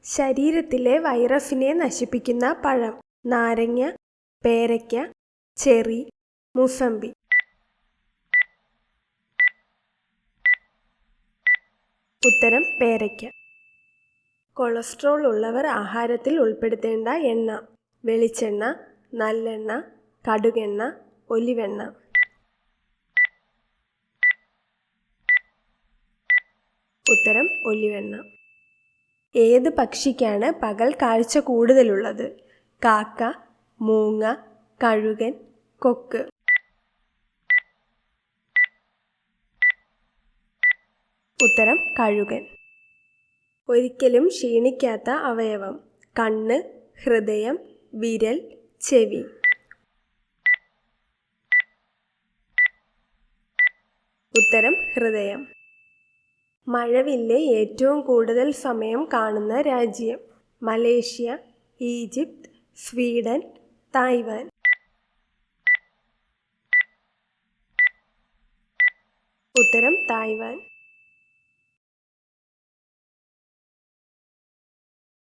ശരീരത്തിലെ വൈറസിനെ നശിപ്പിക്കുന്ന പഴം: നാരങ്ങ, പേരയ്ക്ക, ചെറി, മുസമ്പി. ഉത്തരം പേരയ്ക്ക. കൊളസ്ട്രോൾ ഉള്ളവർ ആഹാരത്തിൽ ഉൾപ്പെടുത്തേണ്ട എണ്ണ: വെളിച്ചെണ്ണ, നല്ലെണ്ണ, കടുകെണ്ണ, ഒലിവെണ്ണ. ഉത്തരം ഒലിവെണ്ണ. ഏത് പക്ഷിക്കാണ് പകൽ കാഴ്ച കൂടുതലുള്ളത്? കാക്ക, മൂങ്ങ, കഴുകൻ, കൊക്ക്. ഉത്തരം കഴുകൻ. ഒരിക്കലും ക്ഷീണിക്കാത്ത അവയവം: കണ്ണ്, ഹൃദയം, വിരൽ, ചെവി. ഉത്തരം ഹൃദയം. മഴവില്ല് ഏറ്റവും കൂടുതൽ സമയം കാണുന്ന രാജ്യം: മലേഷ്യ, ഈജിപ്ത്, സ്വീഡൻ, തായ്വാൻ. ഉത്തരം തായ്വാൻ.